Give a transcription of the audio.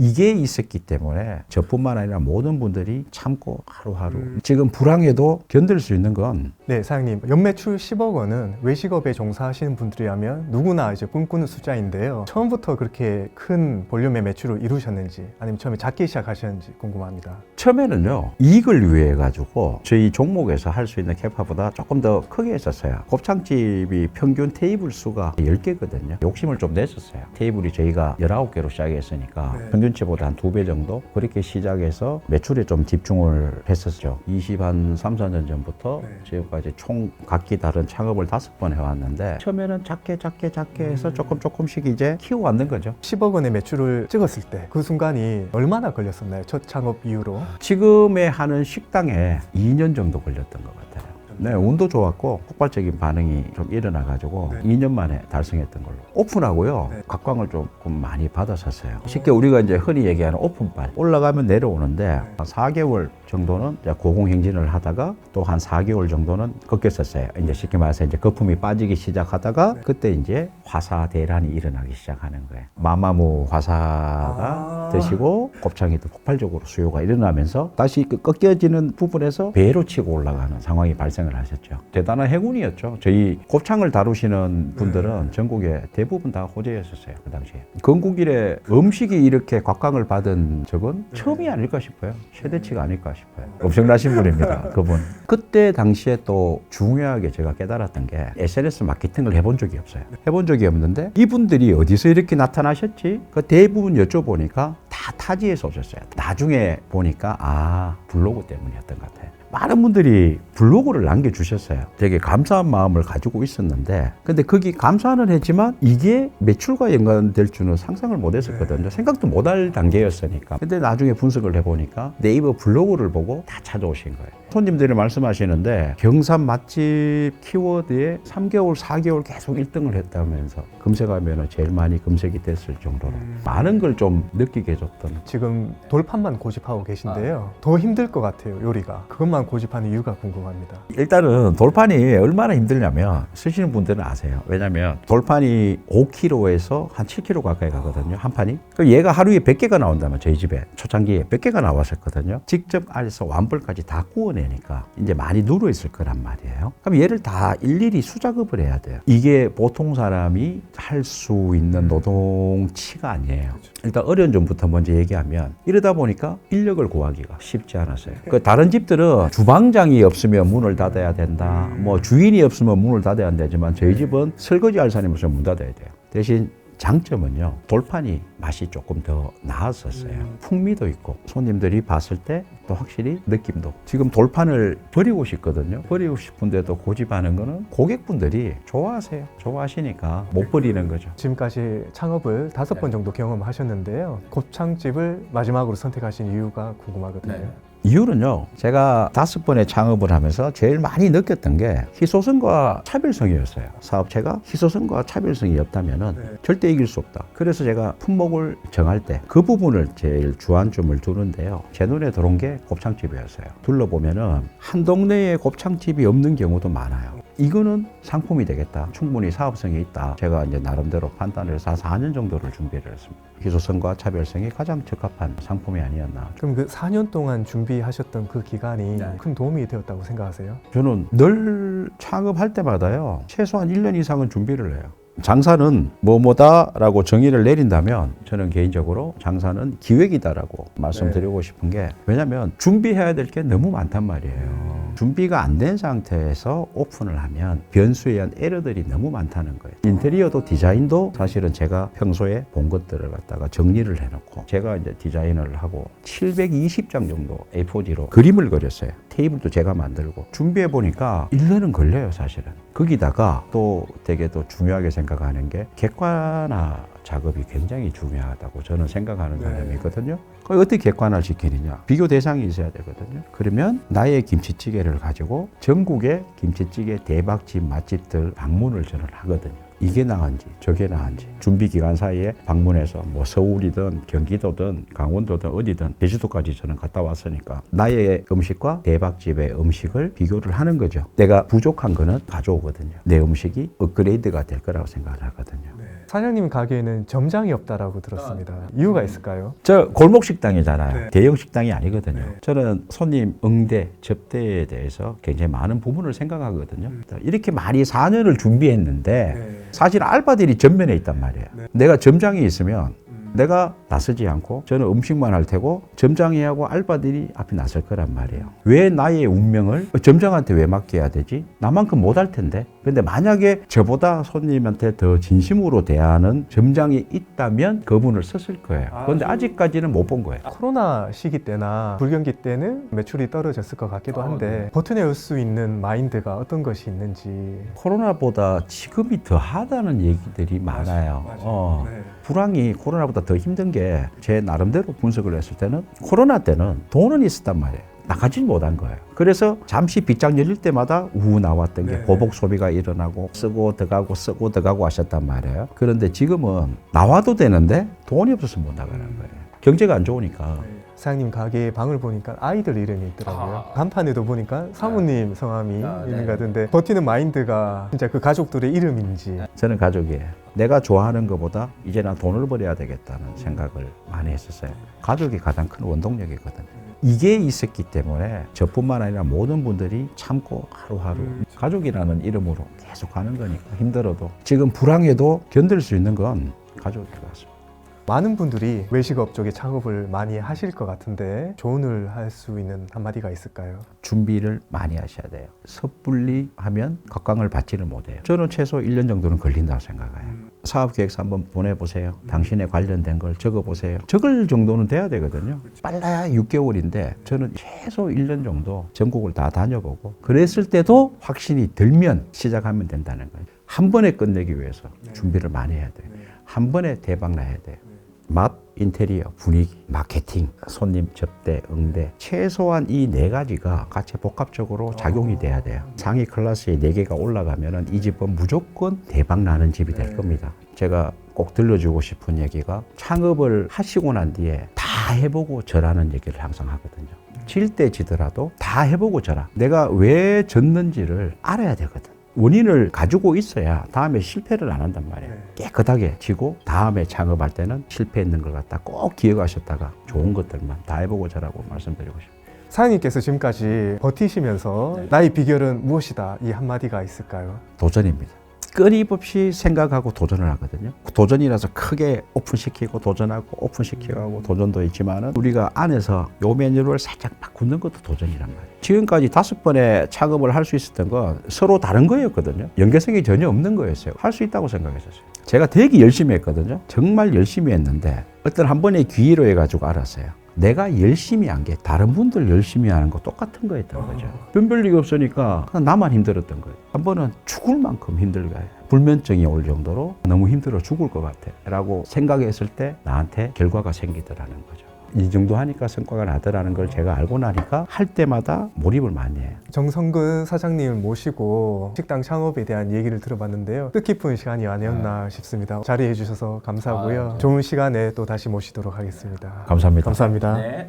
이게 있었기 때문에 저뿐만 아니라 모든 분들이 참고 하루하루 지금 불황에도 견딜 수 있는 건 네, 사장님. 연매출 10억 원은 외식업에 종사하시는 분들이라면 누구나 이제 꿈꾸는 숫자인데요. 처음부터 그렇게 큰 볼륨의 매출을 이루셨는지 아니면 처음에 작게 시작하셨는지 궁금합니다. 처음에는요 이익을 위해 가지고 저희 종목에서 할 수 있는 캐파보다 조금 더 크게 했었어요. 곱창집이 평균 테이블 수가 10개거든요. 욕심을 좀 냈었어요. 테이블이 저희가 19개로 시작했으니까 네. 평균치보다 한 2배 정도 그렇게 시작해서 매출에 좀 집중을 했었죠. 3, 4년 전부터 네. 지금까지 총 각기 다른 창업을 5번 해왔는데 처음에는 작게 해서 조금씩 이제 키워왔는 거죠. 10억 원의 매출을 찍었을 때 그 순간이 얼마나 걸렸었나요? 첫 창업 이후로? 지금에 하는 식당에 2년 정도 걸렸던 것 같아요. 네, 운도 좋았고 폭발적인 반응이 좀 일어나가지고 2년 만에 달성했던 걸로. 오픈하고요, 네. 각광을 조금 많이 받았었어요. 쉽게 우리가 이제 흔히 얘기하는 오픈발. 올라가면 내려오는데 4개월 정도는 이제 고공행진을 하다가 또 한 4개월 정도는 꺾였었어요. 이제 쉽게 말해서 이제 거품이 빠지기 시작하다가 그때 이제 화사 대란이 일어나기 시작하는 거예요. 마마무 화사가 드시고 곱창이 또 폭발적으로 수요가 일어나면서 다시 그 꺾여지는 부분에서 배로 치고 올라가는 상황이 발생을 하셨죠. 대단한 행운이었죠. 저희 곱창을 다루시는 분들은 전국에 대부분 다 호재였었어요. 그 당시에. 건국 이래 음식이 이렇게 각광을 받은 적은 처음이 아닐까 싶어요. 최대치가 아닐까 싶어요. 엄청나신 분입니다. 그분. 그때 당시에 또 중요하게 제가 깨달았던 게 SNS 마케팅을 해본 적이 없어요. 해본 적이 없는데 이분들이 어디서 이렇게 나타나셨지? 그 대부분 여쭤보니까 다 타지에서 오셨어요. 나중에 보니까 블로그 때문이었던 것 같아요. 많은 분들이 블로그를 남겨주셨어요. 되게 감사한 마음을 가지고 있었는데 근데 거기 감사는 했지만 이게 매출과 연관될 줄은 상상을 못 했었거든요. 생각도 못 할 단계였으니까. 근데 나중에 분석을 해보니까 네이버 블로그를 보고 다 찾아오신 거예요. 손님들이 말씀하시는데 경산 맛집 키워드에 3개월, 4개월 계속 1등을 했다면서 검색하면 제일 많이 검색이 됐을 정도로 많은 걸 좀 느끼게 해줬던. 지금 돌판만 고집하고 계신데요. 더 힘들 것 같아요, 요리가. 그것만 고집하는 이유가 궁금합니다. 일단은 돌판이 얼마나 힘들냐면 쓰시는 분들은 아세요. 왜냐면 돌판이 5kg에서 한 7kg 가까이 가거든요. 한 판이. 그럼 얘가 하루에 100개가 나온다면 저희 집에 초창기에 100개가 나왔었거든요. 직접 알에서 완벌까지 다 구워내니까 이제 많이 누워 있을 거란 말이에요. 그럼 얘를 다 일일이 수작업을 해야 돼요. 이게 보통 사람이 할 수 있는 노동치가 아니에요. 일단 어려운 점부터 먼저 얘기하면 이러다 보니까 인력을 구하기가 쉽지 않았어요. 그 다른 집들은 주방장이 없으면 문을 닫아야 된다. 뭐 주인이 없으면 문을 닫아야 안 되지만 저희 집은 설거지 할 사람이 없으면 문 닫아야 돼요. 대신 장점은요, 돌판이 맛이 조금 더 나았었어요. 풍미도 있고 손님들이 봤을 때 또 확실히 느낌도. 지금 돌판을 버리고 싶거든요. 버리고 싶은데도 고집하는 거는 고객분들이 좋아하세요. 좋아하시니까 못 버리는 거죠. 지금까지 창업을 5번 정도 경험하셨는데요. 곱창집을 마지막으로 선택하신 이유가 궁금하거든요. 이유는요, 제가 5번의 창업을 하면서 제일 많이 느꼈던 게 희소성과 차별성이었어요. 사업체가 희소성과 차별성이 없다면 절대 이길 수 없다. 그래서 제가 품목을 정할 때 그 부분을 제일 주안점을 두는데요. 제 눈에 들어온 게 곱창집이었어요. 둘러보면은 한 동네에 곱창집이 없는 경우도 많아요. 이거는 상품이 되겠다. 충분히 사업성이 있다. 제가 이제 나름대로 판단을 해서 한 4년 정도를 준비를 했습니다. 희소성과 차별성이 가장 적합한 상품이 아니었나. 그럼 그 4년 동안 준비하셨던 그 기간이 큰 도움이 되었다고 생각하세요? 저는 늘 창업할 때마다요, 최소한 1년 이상은 준비를 해요. 장사는 뭐뭐다라고 정의를 내린다면 저는 개인적으로 장사는 기획이다라고 말씀드리고 싶은 게, 왜냐하면 준비해야 될 게 너무 많단 말이에요. 준비가 안 된 상태에서 오픈을 하면 변수에 의한 에러들이 너무 많다는 거예요. 인테리어도 디자인도 사실은 제가 평소에 본 것들을 갖다가 정리를 해놓고 제가 이제 디자인을 하고 720장 정도 A4지로 그림을 그렸어요. 테이블도 제가 만들고. 준비해 보니까 1년은 걸려요, 사실은. 거기다가 또 되게 또 중요하게 생각하는 게 객관화 작업이 굉장히 중요하다고 저는 생각하는 사람이거든요. 그걸 어떻게 객관화 시키느냐? 비교 대상이 있어야 되거든요. 그러면 나의 김치찌개를 가지고 전국의 김치찌개 대박집 맛집들 방문을 저는 하거든요. 이게 나은지 저게 나은지 준비 기간 사이에 방문해서 뭐 서울이든 경기도든 강원도든 어디든 제주도까지 저는 갔다 왔으니까 나의 음식과 대박집의 음식을 비교를 하는 거죠. 내가 부족한 거는 가져오거든요. 내 음식이 업그레이드가 될 거라고 생각을 하거든요. 사장님 가게에는 점장이 없다라고 들었습니다. 이유가 있을까요? 저 골목 식당이잖아요. 네. 대형 식당이 아니거든요. 네. 저는 손님 응대, 접대에 대해서 굉장히 많은 부분을 생각하거든요. 이렇게 많이 4년을 준비했는데 사실 알바들이 전면에 있단 말이에요. 내가 점장이 있으면 내가 나서지 않고 저는 음식만 할 테고 점장이하고 알바들이 앞에 나설 거란 말이에요. 왜 나의 운명을 점장한테 왜 맡겨야 되지? 나만큼 못할 텐데. 근데 만약에 저보다 손님한테 더 진심으로 대하는 점장이 있다면 그분을 썼을 거예요. 그런데 아직까지는 못 본 거예요. 코로나 시기 때나 불경기 때는 매출이 떨어졌을 것 같기도 한데 버텨낼 수 있는 마인드가 어떤 것이 있는지. 코로나보다 지금이 더 하다는 얘기들이 많아요. 불황이 코로나보다 더 힘든 게 제 나름대로 분석을 했을 때는 코로나 때는 돈은 있었단 말이에요. 나가지 못한 거예요. 그래서 잠시 빗장 열릴 때마다 우후 나왔던 게 보복 소비가 일어나고 쓰고 들어가고 쓰고 들어가고 하셨단 말이에요. 그런데 지금은 나와도 되는데 돈이 없어서 못 나가는 거예요. 경제가 안 좋으니까. 사장님 가게 방을 보니까 아이들 이름이 있더라고요. 간판에도 보니까 사모님 성함이 이름 같은데 버티는 마인드가 진짜 그 가족들의 이름인지. 저는 가족이에요. 내가 좋아하는 것보다 이제 난 돈을 벌어야 되겠다는 생각을 많이 했었어요. 가족이 가장 큰 원동력이거든요. 이게 있었기 때문에 저뿐만 아니라 모든 분들이 참고 하루하루 가족이라는 이름으로 계속 가는 거니까 힘들어도 지금 불황에도 견딜 수 있는 건 가족일 것 같습니다. 많은 분들이 외식업 쪽에 창업을 많이 하실 것 같은데 조언을 할 수 있는 한마디가 있을까요? 준비를 많이 하셔야 돼요. 섣불리 하면 각광을 받지를 못해요. 저는 최소 1년 정도는 걸린다고 생각해요. 사업계획서 한번 보내보세요. 당신에 관련된 걸 적어보세요. 적을 정도는 돼야 되거든요. 빨라야 6개월인데 저는 최소 1년 정도 전국을 다 다녀보고 그랬을 때도 확신이 들면 시작하면 된다는 거예요. 한 번에 끝내기 위해서 준비를 많이 해야 돼요. 한 번에 대박 나야 돼요. 맛, 인테리어, 분위기, 마케팅, 손님 접대, 응대 최소한 이 네 가지가 같이 복합적으로 작용이 돼야 돼요. 상위 클래스에 4개가 올라가면 이 집은 무조건 대박 나는 집이 될 겁니다. 제가 꼭 들려주고 싶은 얘기가 창업을 하시고 난 뒤에 다 해보고 저라는 얘기를 항상 하거든요. 질 때 지더라도 다 해보고 저라. 내가 왜 졌는지를 알아야 되거든. 원인을 가지고 있어야 다음에 실패를 안 한단 말이에요. 깨끗하게 지고 다음에 창업할 때는 실패했는 걸 갖다 꼭 기억하셨다가 좋은 것들만 다 해보고 저라고 말씀드리고 싶어요. 사장님께서 지금까지 버티시면서 나의 비결은 무엇이다 이 한마디가 있을까요? 도전입니다. 끊임없이 생각하고 도전을 하거든요. 도전이라서 크게 오픈시키고 도전하고 오픈시키고 하고 도전도 있지만은 우리가 안에서 요 메뉴를 살짝 바꾸는 것도 도전이란 말이에요. 지금까지 5번의 창업을 할 수 있었던 건 서로 다른 거였거든요. 연계성이 전혀 없는 거였어요. 할 수 있다고 생각했었어요. 제가 되게 열심히 했거든요. 정말 열심히 했는데 어떤 한 번의 기회로 해가지고 알았어요. 내가 열심히 한 게 다른 분들 열심히 하는 거 똑같은 거였던 거죠. 변별력이 없으니까 그냥 나만 힘들었던 거예요. 한 번은 죽을 만큼 힘들게 해요. 불면증이 올 정도로 너무 힘들어 죽을 것 같아 라고 생각했을 때 나한테 결과가 생기더라는 거죠. 이 정도 하니까 성과가 나더라는 걸 제가 알고 나니까 할 때마다 몰입을 많이 해요. 정성근 사장님을 모시고 식당 창업에 대한 얘기를 들어봤는데요. 뜻깊은 시간이 아니었나 싶습니다. 자리해 주셔서 감사하고요. 좋은 시간에 또 다시 모시도록 하겠습니다. 감사합니다. 감사합니다.